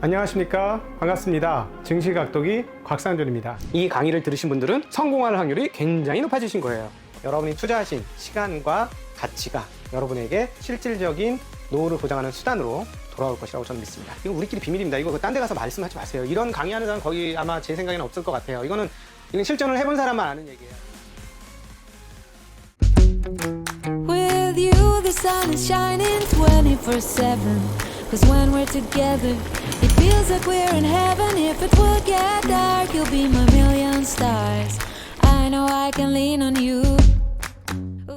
안녕하십니까, 반갑습니다. 증시각도기 곽상준입니다. 이 강의를 들으신 분들은 성공할 확률이 굉장히 높아지신 거예요. 여러분이 투자하신 시간과 가치가 여러분에게 실질적인 노후를 보장하는 수단으로 돌아올 것이라고 저는 믿습니다. 이거 우리끼리 비밀입니다. 이거 딴 데 가서 말씀하지 마세요. 이런 강의하는 사람 거의 아마 제 생각에는 없을 것 같아요. 이건 실전을 해본 사람만 아는 얘기예요. With you, the sun is shining 24/7. Cause when we're together, it feels like we're in heaven. If it will get dark, you'll be my million stars. I know I can lean on you.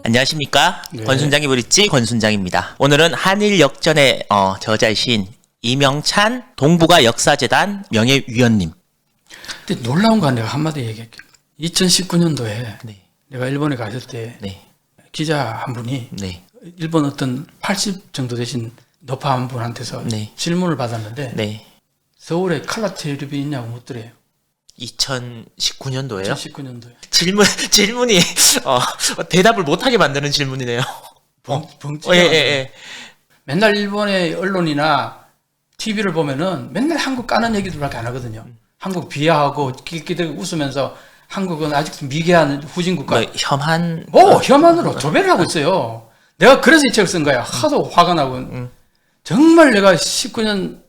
안녕하십니까. 네. 권순장의 브릿지 권순장입니다. 오늘은 한일 역전의 저자이신 이명찬 동북아 역사재단 명예위원님. 근데 놀라운 건 내가 한마디 얘기할게. 2019년도에 네. 내가 일본에 갔을 때 네. 기자 한 분이 네. 일본 어떤 80 정도 되신 너파 한 분한테서 네. 질문을 받았는데 네. 서울에 칼라 텔레비전 있냐고 묻더래요. 2019년도에요? 2019년도에. 질문이 대답을 못하게 만드는 질문이네요. 벙찌가 예. 맨날 일본의 언론이나 TV를 보면은 맨날 한국 까는 얘기들밖에 안 하거든요. 한국 비하하고 끼끼대고 웃으면서 한국은 아직도 미개한 후진 국가. 뭐, 혐한. 혐한으로 조배를 하고 있어요. 내가 그래서 이 책을 쓴 거야. 하도 화가 나고. 정말 내가 19년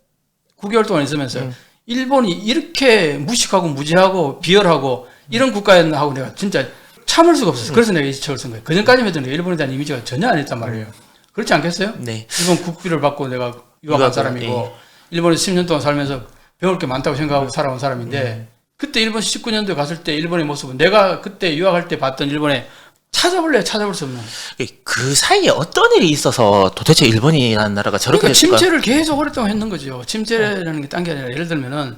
9개월 동안 있으면서 일본이 이렇게 무식하고 무지하고 비열하고 이런 국가였나 하고 내가 진짜 참을 수가 없었어요. 그래서 내가 이 책을 쓴 거예요. 그전까지만 해도 일본에 대한 이미지가 전혀 안 했단 말이에요. 그렇지 않겠어요? 네. 일본 국비를 받고 내가 유학한 사람이고 일본에서 10년 동안 살면서 배울 게 많다고 생각하고 살아온 사람인데 그때 일본 19년도에 갔을 때 일본의 모습은 내가 그때 유학할 때 봤던 일본에 찾아볼 수 없는. 그 사이에 어떤 일이 있어서 도대체 일본이라는 나라가 저렇게 그러니까 됐을까? 침체를 계속 오랫동안 했는 거죠. 침체라는 게 딴 게 아니라 예를 들면은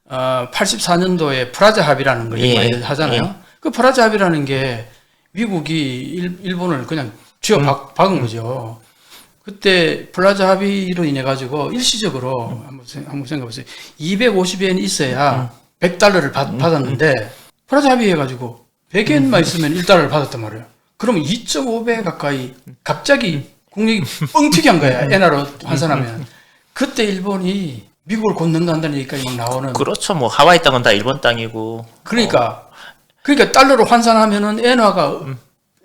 84년도에 프라자 합의라는 걸 예, 많이 하잖아요. 예. 그 프라자 합의라는 게 미국이 일본을 그냥 쥐어 박은 거죠. 그때 프라자 합의로 인해 가지고 일시적으로 한번 생각해 보세요. 250엔이 있어야 100달러를 받았는데 프라자 합의해 가지고 100엔만 있으면 1달러를 받았단 말이에요. 그러면 2.5배 가까이 갑자기 국력이 뻥튀기 한 거야. 엔화로 환산하면. 그때 일본이 미국을 곤는다는 얘기까지 막 나오는. 그렇죠. 뭐 하와이 땅은 다 일본 땅이고. 그러니까 달러로 환산하면은 엔화가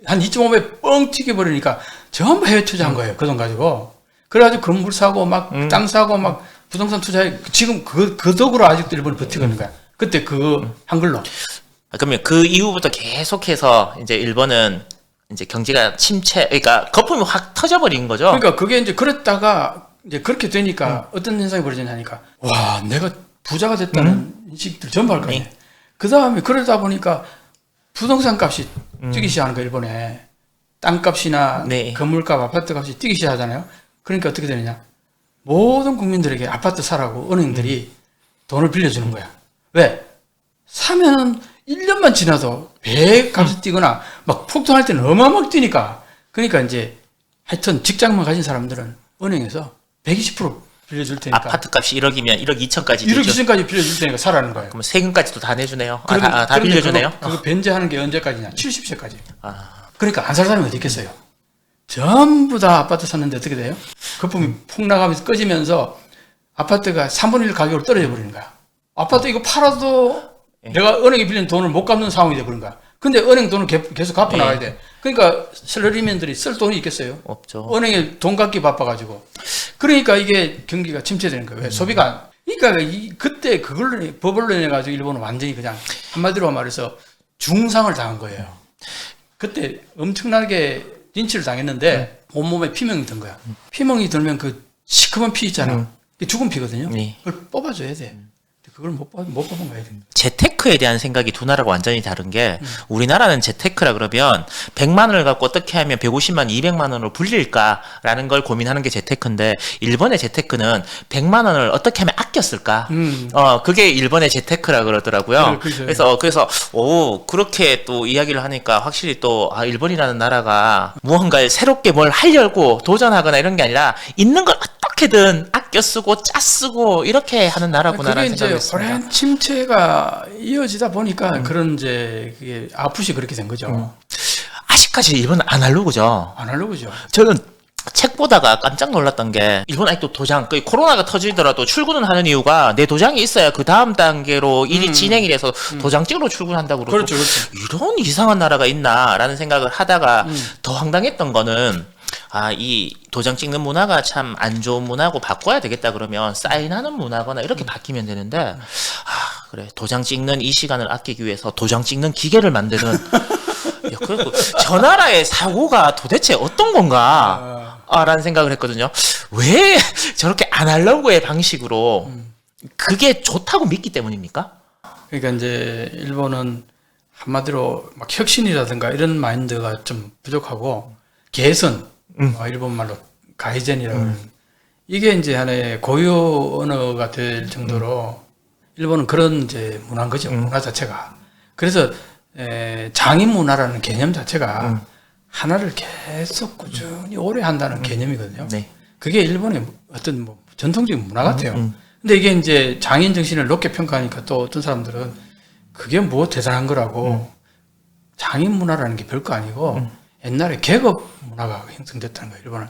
한 2.5배 뻥 튀겨버리니까 전부 해외 투자한 거예요. 그 돈 가지고. 그래가지고 건물 사고 막 땅 사고 막 부동산 투자해. 지금 그 덕으로 아직도 일본이 버티고 있는 거야. 그때 한글로. 그러면 그 이후부터 계속해서 이제 일본은 이제 경제가 그러니까 거품이 확 터져버린 거죠. 그러니까 그게 이제 그랬다가 이제 그렇게 되니까 어떤 현상이 벌어지냐니까 와 내가 부자가 됐다는 인식들 전부 할 거 아니에요. 그 다음에 그러다 보니까 부동산 값이 뛰기 시작하는 거예요. 일본에 땅값이나 네. 건물값, 아파트값이 뛰기 시작하잖아요. 그러니까 어떻게 되느냐 모든 국민들에게 아파트 사라고 은행들이 돈을 빌려주는 거야. 왜? 사면은 1년만 지나도 배 값이 뛰거나 막 폭등할 때는 어마어마하게 뛰니까. 그러니까 이제 하여튼 직장만 가진 사람들은 은행에서 120% 빌려줄 테니까. 아파트 값이 1억이면 1억 2천까지 1억 되죠. 2천까지 빌려줄 테니까 사라는 거예요. 그럼 세금까지도 다 내주네요. 그런데 다 빌려주네요. 그거 변제하는 게 언제까지냐? 70세까지. 아. 그러니까 안 살 사람이 어디 있겠어요? 전부 다 아파트 샀는데 어떻게 돼요? 거품이 폭락하면서 꺼지면서 아파트가 3분의 1 가격으로 떨어져 버리는 거야. 아파트 이거 팔아도 내가 은행에 빌린 돈을 못 갚는 상황이 돼버린 거야. 근데 은행 돈을 계속 갚아 나가야 돼. 그러니까 셀러리맨들이 쓸 돈이 있겠어요? 없죠. 은행에 돈 갚기 바빠가지고. 그러니까 이게 경기가 침체되는 거예요. 왜? 소비가. 그러니까 그때 법을 내가지고 일본은 완전히 그냥 한마디로 말해서 중상을 당한 거예요. 그때 엄청나게 린치를 당했는데 온몸에 피멍이 든 거야. 피멍이 들면 그 시커먼 피 있잖아. 그게 죽은 피거든요. 네. 그걸 뽑아줘야 돼. 그걸 못 뽑은 거야. 재테크에 대한 생각이 두 나라가 완전히 다른 게 우리나라는 재테크라 그러면 100만 원을 갖고 어떻게 하면 150만, 200만 원으로 불릴까라는 걸 고민하는 게 재테크인데 일본의 재테크는 100만 원을 어떻게 하면 아꼈을까? 그게 일본의 재테크라 그러더라고요. 그래서 그렇게 또 이야기를 하니까 확실히 또 일본이라는 나라가 무언가를 새롭게 뭘 하려고 도전하거나 이런 게 아니라 있는 걸 어떻게든 아껴 쓰고 짜 쓰고 이렇게 하는 나라구나라는 생각이 이제 오랜 침체가 이어지다 보니까 그런 이제 그게 아프시 그렇게 된 거죠. 아직까지 일본은 아날로그죠. 아날로그죠. 저는 책 보다가 깜짝 놀랐던 게 일본 아직도 도장, 그 코로나가 터지더라도 출근을 하는 이유가 내 도장이 있어야 그 다음 단계로 일이 진행이 돼서 도장증으로 출근한다고 그러고 그렇죠, 그렇죠. 이런 이상한 나라가 있나라는 생각을 하다가 더 황당했던 거는 이 도장 찍는 문화가 참 안 좋은 문화고 바꿔야 되겠다 그러면 사인하는 문화거나 이렇게 바뀌면 되는데 그래 도장 찍는 이 시간을 아끼기 위해서 도장 찍는 기계를 만드는 야, 그리고 저 나라의 사고가 도대체 어떤 건가 라는 생각을 했거든요. 왜 저렇게 아날로그의 방식으로 그게 좋다고 믿기 때문입니까? 그러니까 이제 일본은 한마디로 막 혁신이라든가 이런 마인드가 좀 부족하고 개선, 일본 말로 가이젠이라고 하는 이게 이제 하나의 고유 언어가 될 정도로 일본은 그런 이제 문화인 거죠. 문화 자체가. 그래서 장인 문화라는 개념 자체가 하나를 계속 꾸준히 오래 한다는 개념이거든요. 네. 그게 일본의 어떤 뭐 전통적인 문화 같아요. 근데 이게 이제 장인 정신을 높게 평가하니까 또 어떤 사람들은 그게 뭐 대단한 거라고 장인 문화라는 게 별거 아니고 옛날에 계급 문화가 형성됐다는 거예요, 일본은.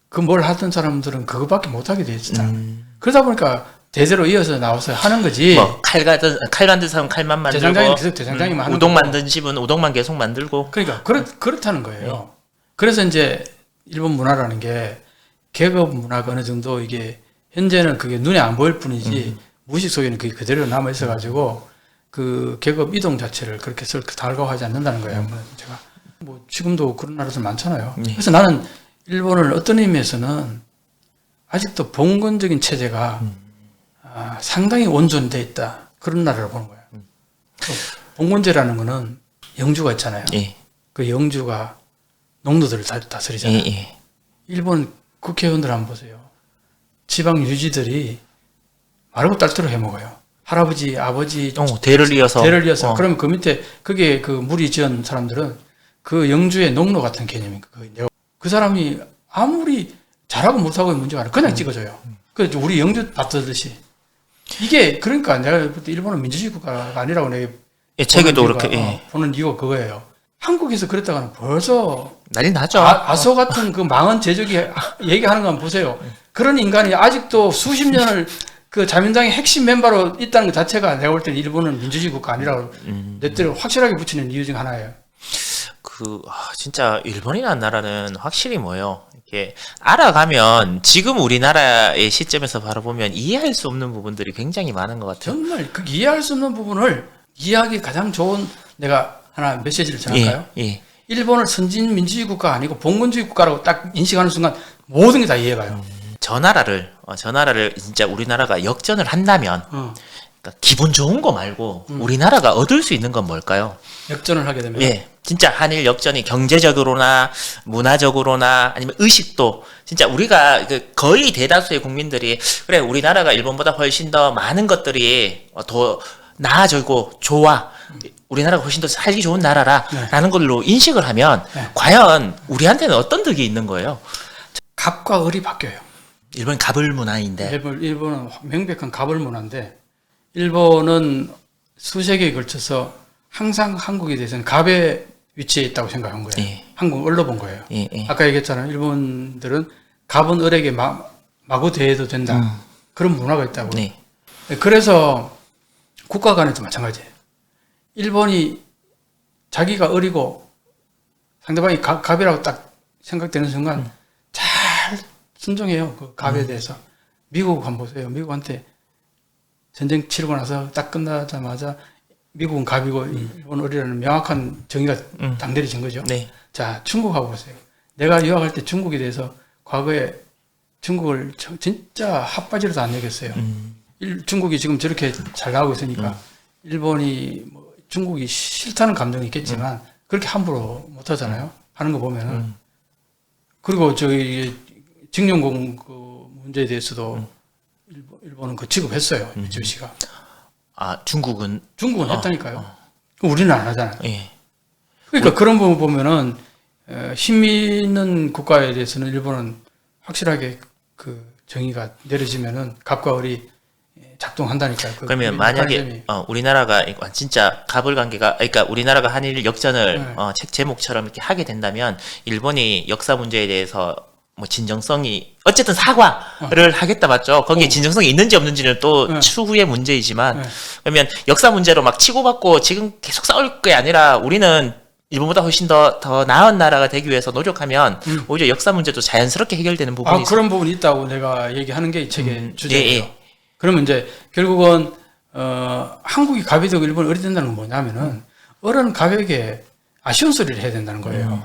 그 뭘 하던 사람들은 그거밖에 못하게 돼 있었다. 그러다 보니까 대대로 이어서 나와서 하는 거지. 뭐 칼 만든 사람 칼만 만들고 대장장이는 계속 대장장이만 하는 우동 거고. 만든 집은 우동만 계속 만들고 그러니까 그렇다는 거예요. 그래서 이제 일본 문화라는 게 계급 문화가 어느 정도 이게 현재는 그게 눈에 안 보일 뿐이지 무의식 속에는 그게 그대로 남아 있어 가지고 그 계급 이동 자체를 그렇게 달가워하지 않는다는 거예요. 제가 뭐 지금도 그런 나라들 많잖아요. 그래서 나는 일본을 어떤 의미에서는 아직도 봉건적인 체제가 상당히 온전돼 있다. 그런 나라를 보는 거예요. 봉건제라는 거는 영주가 있잖아요. 예. 그 영주가 농노들을 다스리잖아요. 예. 일본 국회의원들 한번 보세요. 지방 유지들이 마르고 딸도로 해먹어요. 할아버지, 아버지 대를 이어서 그러면 그 밑에 그게 그 무리 지은 사람들은 그 영주의 농노 같은 개념인 거예요. 그 사람이 아무리 잘하고 못하고의 문제가 아니라 그냥 찍어줘요. 그 우리 영주 받듯이 이게 그러니까 내가 볼 때 일본은 민주주의 국가가 아니라고 내가 책에도 그렇게 보는 이유가 그거예요. 한국에서 그랬다가는 벌써 난리 나죠. 아소 같은 그 망한 제조기 얘기하는 거 한번 보세요. 그런 인간이 아직도 수십 년을 그 자민당의 핵심 멤버로 있다는 것 자체가 내가 볼 때는 일본은 민주주의 국가 아니라고 넷대로 확실하게 붙이는 이유 중 하나예요. 진짜 일본이라는 나라는 확실히 뭐예요. 이렇게 알아가면 지금 우리나라의 시점에서 바라보면 이해할 수 없는 부분들이 굉장히 많은 것 같아요. 정말 그 이해할 수 없는 부분을 이해하기 가장 좋은 내가 하나 메시지를 전할까요? 예. 일본을 선진 민주주의 국가 아니고 봉건주의 국가라고 딱 인식하는 순간 모든 게 다 이해가요. 저 나라를 진짜 우리나라가 역전을 한다면 그러니까 기분 좋은 거 말고 우리나라가 얻을 수 있는 건 뭘까요? 역전을 하게 되면 진짜 한일 역전이 경제적으로나 문화적으로나 아니면 의식도 진짜 우리가 거의 대다수의 국민들이 그래 우리나라가 일본보다 훨씬 더 많은 것들이 더 나아지고 좋아 우리나라가 훨씬 더 살기 좋은 나라라는 걸로 인식을 하면 과연 우리한테는 어떤 득이 있는 거예요? 갑과 을이 바뀌어요. 일본 갑을 문화인데 일본은 명백한 갑을 문화인데 일본은 수세기에 걸쳐서 항상 한국에 대해서는 갑의 위치에 있다고 생각한 거예요. 한국 을로 본 거예요. 아까 얘기했잖아요. 일본들은 갑은 을에게 마구 대해도 된다. 그런 문화가 있다고. 그래서 국가 간에도 마찬가지예요. 일본이 자기가 을이고 상대방이 갑이라고 딱 생각되는 순간 잘 순종해요. 그 갑에 대해서. 미국 한번 보세요. 미국한테 전쟁 치르고 나서 딱 끝나자마자 미국은 갑이고 일본 을이라는 명확한 정의가 당대리진 거죠. 자, 중국하고 보세요. 내가 유학할 때 중국에 대해서 과거에 중국을 진짜 핫바지로도 안 여겼어요. 중국이 지금 저렇게 잘 나오고 있으니까 일본이 뭐 중국이 싫다는 감정이 있겠지만 그렇게 함부로 못 하잖아요. 하는 거 보면은. 그리고 저기 징용공 그 문제에 대해서도 일본은 그 지급했어요. 미쯔비시가. 중국은 했다니까요. 우리는 안 하잖아요. 그러니까 그런 부분 보면은 힘 있는 국가에 대해서는 일본은 확실하게 그 정의가 내려지면은 갑과 을이 작동한다니까요. 그러면 만약에 우리나라가 진짜 갑을 관계가 그러니까 우리나라가 한일 역전을 책 제목처럼 이렇게 하게 된다면 일본이 역사 문제에 대해서 뭐 진정성이 어쨌든 사과를 하겠다 맞죠? 거기에 진정성이 있는지 없는지는 또 추후의 문제이지만 그러면 역사 문제로 막 치고받고 지금 계속 싸울 게 아니라 우리는 일본보다 훨씬 더 나은 나라가 되기 위해서 노력하면 오히려 역사 문제도 자연스럽게 해결되는 부분이 있어요. 그런 부분이 있다고 내가 얘기하는 게 이 책의 주제예요. 예. 그러면 이제 결국은 한국이 갑이 되고 일본이 을이 된다는 건 뭐냐면은 을은 갑에게 아쉬운 소리를 해야 된다는 거예요.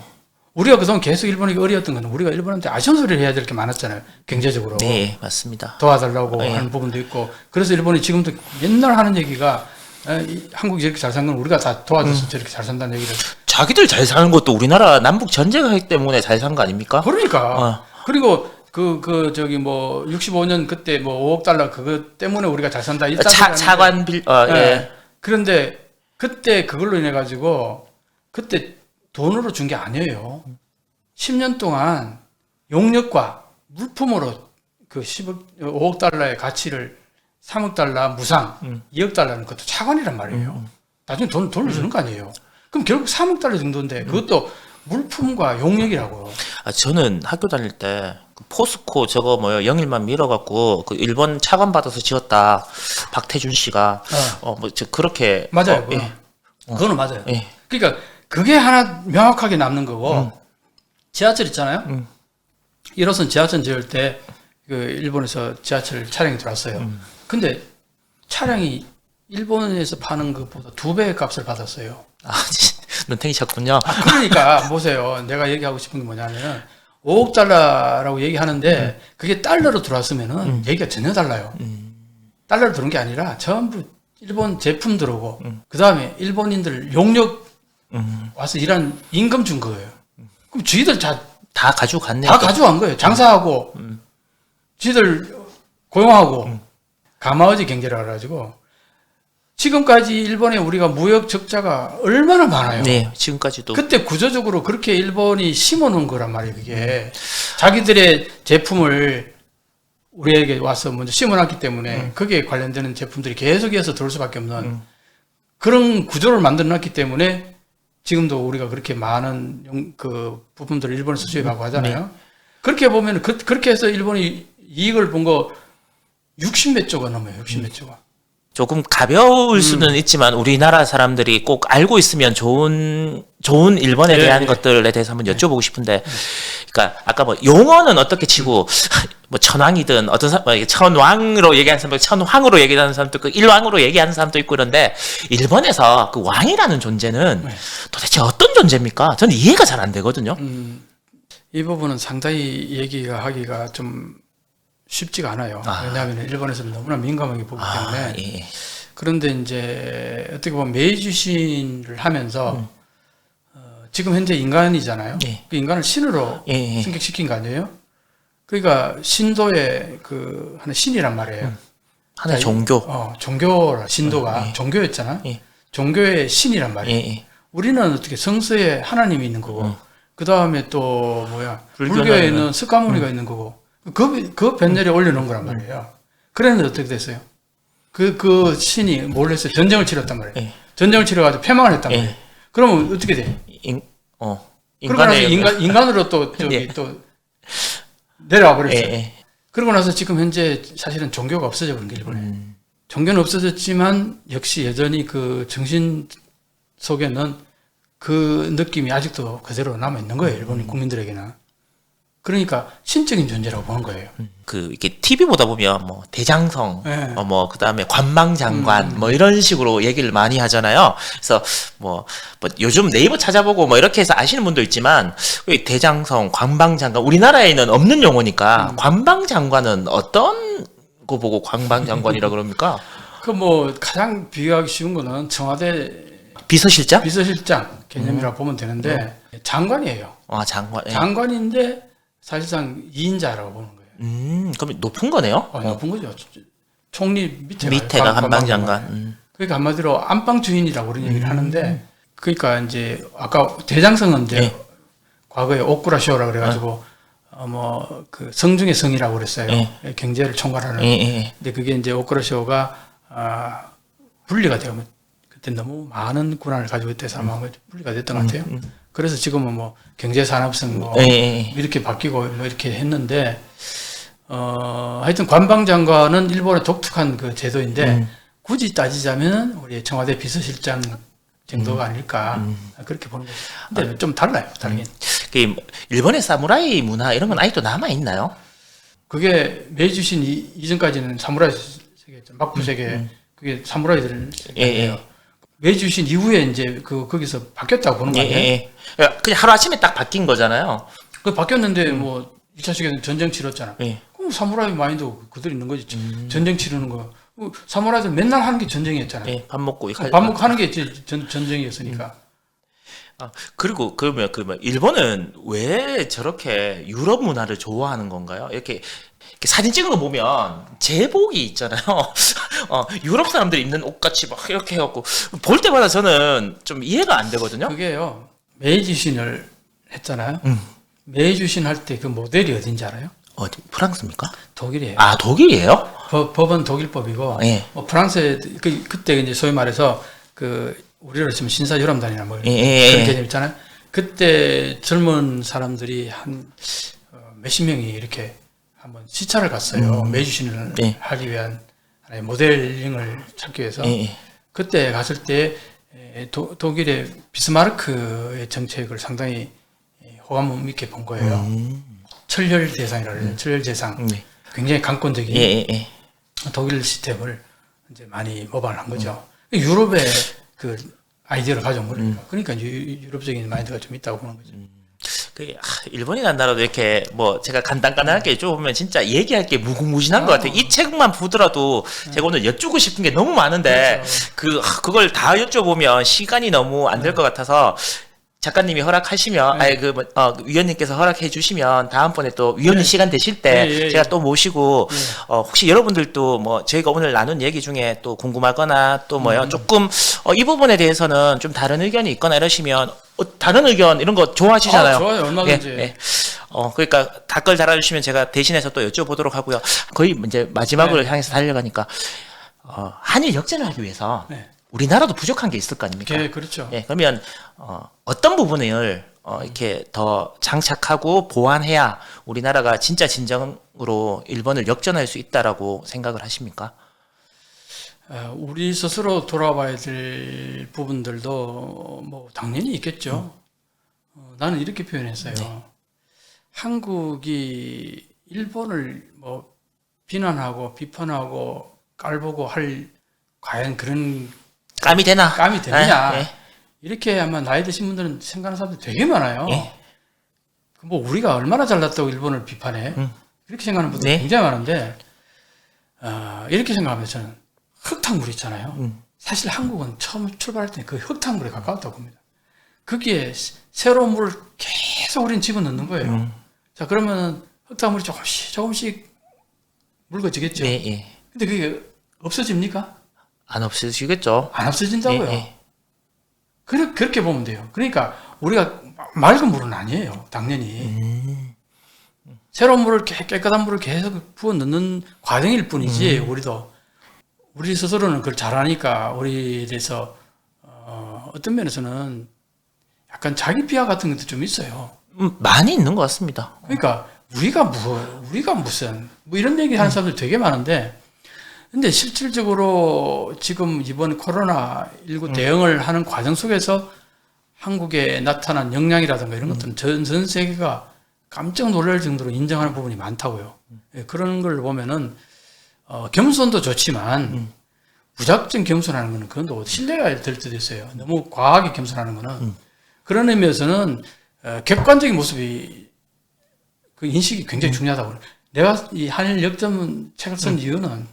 우리가 그동안 계속 일본에게 을이었던 건 우리가 일본한테 아쉬운 소리를 해야 될 게 많았잖아요. 경제적으로. 네, 맞습니다. 도와달라고 네. 하는 부분도 있고. 그래서 일본이 지금도 맨날 하는 얘기가 한국이 저렇게 잘 산 건 우리가 다 도와줘서 저렇게 잘 산다는 얘기를. 자기들 잘 사는 것도 우리나라 남북 전쟁하기 때문에 잘 산 거 아닙니까? 그러니까. 그리고 저기 뭐 65년 그때 뭐 5억 달러 그것 때문에 우리가 잘 산다. 이 차관 예. 그런데 그때 그걸로 인해 가지고 그때 돈으로 준 게 아니에요. 10년 동안 용역과 물품으로 그 5억 달러의 가치를 3억 달러 무상, 2억 달러는 그것도 차관이란 말이에요. 나중에 돈을 주는 거 아니에요. 그럼 결국 3억 달러 정도인데 그것도 물품과 용역이라고요. 저는 학교 다닐 때 그 포스코 저거 영일만 밀어갖고 그 일본 차관 받아서 지었다 박태준 씨가 그렇게 맞아요. 예. 그거는 맞아요. 예. 그러니까 그게 하나 명확하게 남는 거고 지하철 있잖아요. 1호선 지하철 지을 때 그 일본에서 지하철 차량이 들어왔어요. 근데 차량이 일본에서 파는 것보다 2배의 값을 받았어요. 눈탱이 쳤군요. 그러니까 보세요. 내가 얘기하고 싶은 게 뭐냐면 5억 달러라고 얘기하는데 그게 달러로 들어왔으면은 얘기가 전혀 달라요. 달러로 들어온 게 아니라 전부 일본 제품 들어오고 그 다음에 일본인들 용역 와서 일한 임금 준 거예요. 그럼 쥐들 다 가지고 갔네요. 다 가져간 거예요. 장사하고 쥐들 고용하고 가마우지 경제라 그래가지고 지금까지 일본에 우리가 무역 적자가 얼마나 많아요. 네, 지금까지도. 그때 구조적으로 그렇게 일본이 심어놓은 거란 말이에요. 그게 자기들의 제품을 우리에게 와서 먼저 심어놨기 때문에 거기에 관련되는 제품들이 계속해서 들어올 수밖에 없는 그런 구조를 만들어놨기 때문에 지금도 우리가 그렇게 많은 그 부품들을 일본에서 수입하고 하잖아요. 그렇게 보면 그렇게 해서 일본이 이익을 본 거 60몇 조가 넘어요. 60몇 조가. 조금 가벼울 수는 있지만 우리나라 사람들이 꼭 알고 있으면 좋은 일본에 대한 것들에 대해서 한번 여쭤보고 싶은데, 그러니까 아까 뭐 용어는 어떻게 치고 뭐 천왕이든 어떤 사람 천왕으로 얘기하는 사람도 천황으로 얘기하는 사람도 있고 일왕으로 얘기하는 사람도 있고 그런데 일본에서 그 왕이라는 존재는 도대체 어떤 존재입니까? 저는 이해가 잘 안 되거든요. 이 부분은 상당히 얘기가 하기가 좀 쉽지가 않아요. 왜냐하면 일본에서는 너무나 민감하게 보기 때문에. 예. 그런데 이제 어떻게 보면 메이주신을 하면서 지금 현재 인간이잖아요. 예. 그 인간을 신으로 예. 승격시킨 거 아니에요? 그러니까 신도의 그 하는 신이란 말이에요. 하나의 자, 종교. 종교라 신도가 종교였잖아. 예. 종교의 신이란 말이에요. 예. 우리는 어떻게 성서에 하나님이 있는 거고, 그 다음에 또 불교는 불교에는 스가모니가 있는 거고, 그 뱃내에 올려놓은 거란 말이에요. 그랬는데 어떻게 됐어요? 그 신이 뭘 했어요? 전쟁을 치렀단 말이에요. 예. 전쟁을 치러가지고 패망을 했단 예. 말이에요. 그러면 어떻게 돼? 그러고 나서 인간으로 또 저기 예. 또 내려와 버렸어요. 예. 그러고 나서 지금 현재 사실은 종교가 없어져 버린 게 일본에. 종교는 없어졌지만 역시 여전히 그 정신 속에는 그 느낌이 아직도 그대로 남아 있는 거예요. 일본 국민들에게는. 그러니까 신적인 존재라고 보는 거예요. 이렇게 TV 보다 보면 뭐 대장성, 네. 그다음에 관방장관 뭐 이런 식으로 얘기를 많이 하잖아요. 그래서 뭐 요즘 네이버 찾아보고 뭐 이렇게 해서 아시는 분도 있지만 대장성, 관방장관 우리나라에는 없는 용어니까 관방장관은 어떤 거 보고 관방장관이라 그럽니까? 그 뭐 가장 비교하기 쉬운 거는 청와대 비서실장? 비서실장 개념이라고 보면 되는데 장관이에요. 장관. 예. 장관인데 사실상 2인자라고 보는 거예요. 그럼 높은 거네요? 높은 거죠. 총리 밑에가 한방장관. 그러니까 한마디로 안방 주인이라고 그런 얘기를 하는데, 그러니까 이제 아까 대장성은 이제 과거에 오쿠라쇼라 그래가지고 뭐 그 성 중의 성이라고 그랬어요. 경제를 총괄하는. 근데 그게 이제 오쿠라쇼가 분리가 되면 그때 너무 많은 군함을 가지고 있다 해서 아마 분리가 됐던 것 같아요. 그래서 지금은 뭐 경제산업성 뭐 예, 예. 이렇게 바뀌고 뭐 이렇게 했는데 하여튼 관방장관은 일본의 독특한 그 제도인데 굳이 따지자면 우리 청와대 비서실장 정도가 아닐까 그렇게 보는 거죠. 근데 좀 달라요, 다르긴. 그 일본의 사무라이 문화 이런 건 아직도 남아 있나요? 그게 메이주신 이전까지는 사무라이 세계였죠. 막부 세계 그게 사무라이들 세계예요. 예. 메이주신 이후에 이제 거기서 바뀌었다고 보는 거 예, 아니에요? 예. 그냥 하루 아침에 딱 바뀐 거잖아요. 그 바뀌었는데 뭐 2차 세계는 전쟁 치렀잖아. 예. 그럼 사무라이 마인드 그대로 있는 거지. 전쟁 치르는 거. 사무라이들 맨날 하는 게 전쟁이었잖아요. 예, 밥 먹고 밥 먹고 하는 게 전쟁이었으니까. 그리고 그러면 일본은 왜 저렇게 유럽 문화를 좋아하는 건가요? 이렇게 사진 찍은 거 보면 제복이 있잖아요. 유럽 사람들이 입는 옷같이 막 이렇게 해갖고 볼 때마다 저는 좀 이해가 안 되거든요. 그게요. 메이주신을 했잖아요. 메이주신 할 때 그 모델이 어딘지 알아요? 어디 프랑스입니까? 독일이에요. 아 독일이에요? 법은 독일법이고 예. 뭐 프랑스에 그때 이제 소위 말해서 그 우리로 치면 신사유람단이나 뭐 예. 그런 개념 있잖아요. 그때 젊은 사람들이 한 몇십 명이 이렇게 한번 시차를 갔어요. 메이주신을 예. 하기 위한 하나의 모델링을 찾기 위해서. 예. 그때 갔을 때 독일의 비스마르크의 정책을 상당히 호감 있게 본 거예요. 철혈 대상이라고 해요. 철혈 대상. 네. 굉장히 강권적인 예. 독일 시스템을 이제 많이 모방을 한 거죠. 유럽의 그 아이디어를 가져온 거니까. 그러니까 이제 유럽적인 마인드가 좀 있다고 보는 거죠. 일본이라는 나라도 이렇게 뭐 제가 간단하게 좁으면 진짜 얘기할 게 무궁무진한 것 같아요. 이 책만 보더라도 제가 오늘 여쭈고 싶은 게 너무 많은데 그걸 다 여쭤보면 시간이 너무 안 될 것 같아서 작가님이 허락하시면 위원님께서 허락해 주시면 다음번에 또 위원님 시간 되실 때 제가 또 모시고 혹시 여러분들도 뭐 저희가 오늘 나눈 얘기 중에 또 궁금하거나 또 뭐요 조금 이 부분에 대해서는 좀 다른 의견이 있거나 이러시면 다른 의견 이런 거 좋아하시잖아요. 좋아요. 얼마든지. 예. 그러니까 댓글 달아주시면 제가 대신해서 또 여쭤보도록 하고요. 거의 이제 마지막을 향해서 달려가니까 한일 역전을 하기 위해서 우리나라도 부족한 게 있을 거 아닙니까? 그렇죠. 예, 그러면 어떤 부분을 이렇게 더 장착하고 보완해야 우리나라가 진짜 진정으로 일본을 역전할 수 있다라고 생각을 하십니까? 우리 스스로 돌아봐야 될 부분들도 뭐 당연히 있겠죠. 나는 이렇게 표현했어요. 한국이 일본을 뭐 비난하고 비판하고 깔보고 할 과연 그런 감이 되나? 감이 되느냐. 예. 이렇게 아마 나이 드신 분들은 생각하는 사람들이 되게 많아요. 예. 뭐 우리가 얼마나 잘났다고 일본을 비판해. 이렇게 생각하는 분들이 굉장히 많은데 이렇게 생각하면 저는 흙탕물 있잖아요. 사실 한국은 처음 출발할 때 그 흙탕물에 가까웠다고 봅니다. 거기에 새로운 물을 계속 우리는 집어넣는 거예요. 자, 그러면 흙탕물이 조금씩 묽어지겠죠. 예. 근데 그게 없어집니까? 안 없으시겠죠? 안 없어진다고요. 예. 그렇게 보면 돼요. 그러니까 우리가 맑은 물은 아니에요. 당연히. 새로운 물을 깨끗한 물을 계속 부어 넣는 과정일 뿐이지 우리 스스로는 그걸 잘하니까 우리에 대해서 어떤 면에서는 약간 자기 비하 같은 것도 좀 있어요. 많이 있는 것 같습니다. 그러니까 우리가 무슨 뭐 이런 얘기 하는 사람들 되게 많은데 근데 실질적으로 지금 이번 코로나19 대응을 하는 과정 속에서 한국에 나타난 역량이라든가 이런 것들은 전 세계가 깜짝 놀랄 정도로 인정하는 부분이 많다고요. 그런 걸 보면은 겸손도 좋지만 무작정 겸손하는 거는 그건 또 신뢰가 될 때도 있어요. 너무 과하게 겸손하는 거는 그런 의미에서는 객관적인 모습이 그 인식이 굉장히 중요하다고. 내가 이 한일 역전 책을 쓴 이유는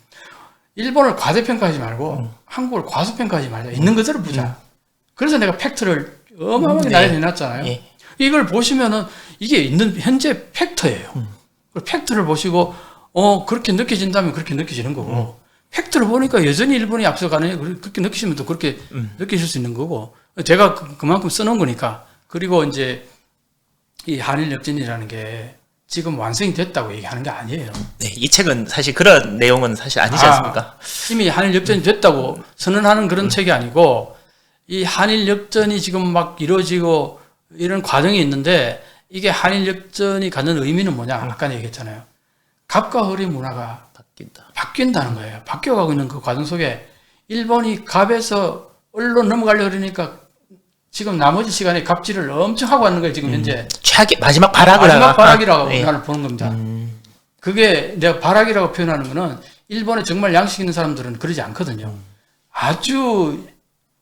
일본을 과대평가하지 말고 한국을 과소평가하지 말자. 있는 그대로 보자. 그래서 내가 팩트를 어마어마하게 나열해놨잖아요. 예. 이걸 보시면은 이게 있는 현재 팩트예요. 그 팩트를 보시고 그렇게 느껴진다면 그렇게 느껴지는 거고 팩트를 보니까 여전히 일본이 앞서가네. 그렇게 느끼시면 또 그렇게 느끼실 수 있는 거고 제가 그만큼 써놓은 거니까. 그리고 이제 이 한일 역전이라는 게 지금 완성이 됐다고 얘기하는 게 아니에요. 네, 이 책은 사실 그런 내용은 사실 아니지 않습니까? 이미 한일 역전이 됐다고 선언하는 그런 책이 아니고 이 한일 역전이 지금 막 이루어지고 이런 과정이 있는데 이게 한일 역전이 갖는 의미는 뭐냐? 아까 얘기했잖아요. 갑과 을의 문화가 바뀐다는 거예요. 바뀌어가고 있는 그 과정 속에 일본이 갑에서 을로 넘어가려고 그러니까 지금 나머지 시간에 갑질을 엄청 하고 있는 거예요. 지금 현재. 최악의 마지막 발악을 마지막 발악이라고 예. 나는 보는 겁니다. 그게 내가 발악이라고 표현하는 거는 일본에 정말 양식 있는 사람들은 그러지 않거든요. 아주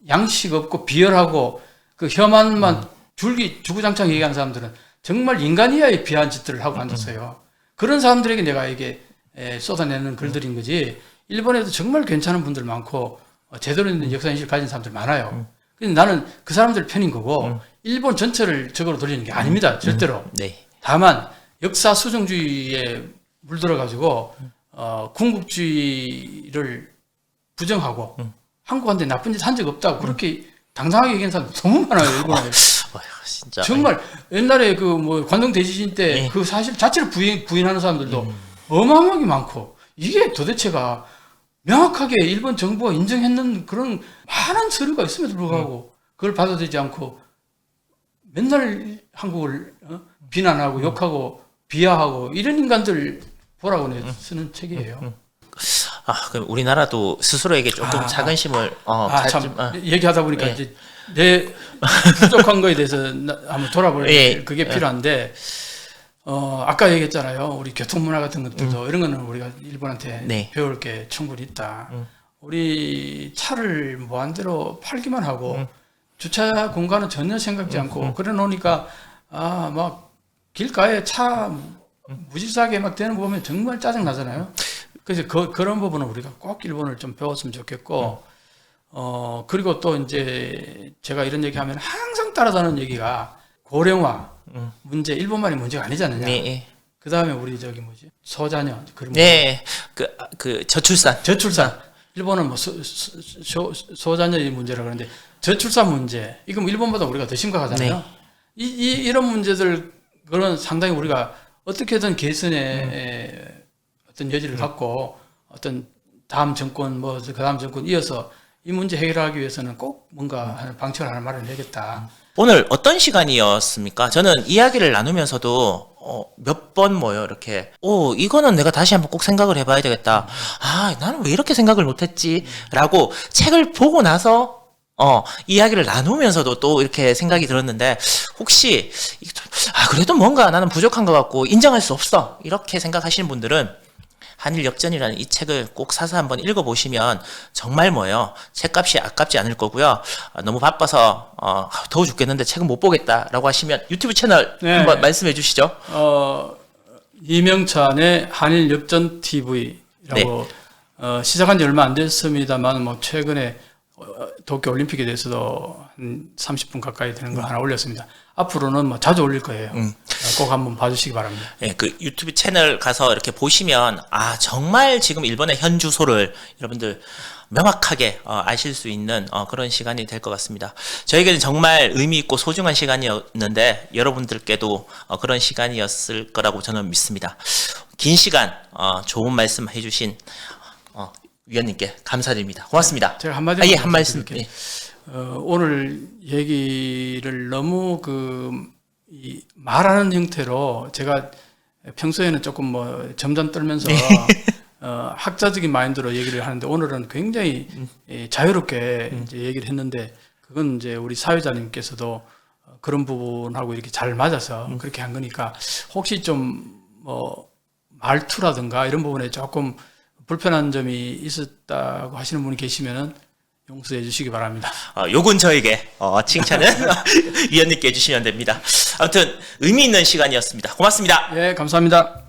양식 없고 비열하고 그 혐한만 주구장창 얘기하는 사람들은 정말 인간 이하의 비한 짓들을 하고 앉았어요. 그런 사람들에게 내가 이게 쏟아내는 글들인 거지. 일본에도 정말 괜찮은 분들 많고 제대로 있는 역사인식을 가진 사람들 많아요. 근데 나는 그 사람들 편인 거고 일본 전체를 적으로 돌리는 게 아닙니다. 절대로. 네. 다만 역사 수정주의에 물들어가지고 군국주의를 부정하고 한국한테 나쁜 짓 한 적 없다고 그렇게 당당하게 얘기하는 사람 너무 많아요. 일본에. 어휴, 진짜. 정말 옛날에 그 뭐 관동 대지진 때 그 사실 자체를 부인하는 사람들도 어마어마하게 많고 이게 도대체가 명확하게 일본 정부가 인정했는 그런 많은 서류가 있음에도 불구하고 그걸 받아들이지 않고 맨날 한국을 비난하고 욕하고 비하하고 이런 인간들 보라고 쓰는 책이에요. 그럼 우리나라도 스스로에게 조금 자긍심을 참 얘기하다 보니까 이제 내 부족한 거에 대해서 한번 돌아볼 그게 필요한데 아까 얘기했잖아요. 우리 교통문화 같은 것들도 이런 거는 우리가 일본한테 배울 게 충분히 있다. 우리 차를 무한대로 팔기만 하고 주차 공간은 전혀 생각지 않고 그래 놓으니까 막 길가에 차 무질서하게 막 되는 거 보면 정말 짜증 나잖아요. 그래서 그런 부분은 우리가 꼭 일본을 좀 배웠으면 좋겠고 그리고 또 이제 제가 이런 얘기하면 항상 따라다는 얘기가 고령화 문제, 일본만의 문제가 아니잖아요. 네. 그 다음에 우리 저기 뭐지 소자녀 그런 네. 그 저출산. 일본은 뭐 소자녀의 문제라 그러는데 저출산 문제 이거 뭐 일본보다 우리가 더 심각하잖아요. 이런 문제들 그런 상당히 우리가 어떻게든 개선의 어떤 여지를 갖고 어떤 다음 정권 뭐 그 다음 정권 이어서 이 문제 해결하기 위해서는 꼭 뭔가 방책을 하나 마련해야겠다. 오늘 어떤 시간이었습니까? 저는 이야기를 나누면서도 몇 번 뭐요 이렇게 이거는 내가 다시 한번 꼭 생각을 해봐야 되겠다. 나는 왜 이렇게 생각을 못했지? 라고 책을 보고 나서 이야기를 나누면서도 또 이렇게 생각이 들었는데 혹시 그래도 뭔가 나는 부족한 것 같고 인정할 수 없어 이렇게 생각하시는 분들은 한일 역전이라는 이 책을 꼭 사서 한번 읽어보시면 정말 뭐예요 책값이 아깝지 않을 거고요. 너무 바빠서 더워 죽겠는데 책은 못 보겠다라고 하시면 유튜브 채널 한번 말씀해 주시죠. 이명찬의 한일 역전 TV라고 시작한 지 얼마 안 됐습니다만 뭐 최근에 도쿄 올림픽에 대해서도 한 30분 가까이 되는 거 하나 올렸습니다. 앞으로는 뭐 자주 올릴 거예요. 꼭 한번 봐주시기 바랍니다. 네, 그 유튜브 채널 가서 이렇게 보시면 정말 지금 일본의 현 주소를 여러분들 명확하게 아실 수 있는 그런 시간이 될 것 같습니다. 저에게는 정말 의미 있고 소중한 시간이었는데 여러분들께도 그런 시간이었을 거라고 저는 믿습니다. 긴 시간 좋은 말씀 해주신 위원님께 감사드립니다. 고맙습니다. 제가 한마디 한 말씀. 오늘 얘기를 너무 이 말하는 형태로 제가 평소에는 조금 뭐 점점 떨면서 학자적인 마인드로 얘기를 하는데 오늘은 굉장히 자유롭게 이제 얘기를 했는데 그건 이제 우리 사회자님께서도 그런 부분하고 이렇게 잘 맞아서 그렇게 한 거니까 혹시 좀 뭐 말투라든가 이런 부분에 조금 불편한 점이 있었다고 하시는 분이 계시면은 용서해 주시기 바랍니다. 요건 저에게 칭찬은 위원님께 해주시면 됩니다. 아무튼 의미 있는 시간이었습니다. 고맙습니다. 예, 감사합니다.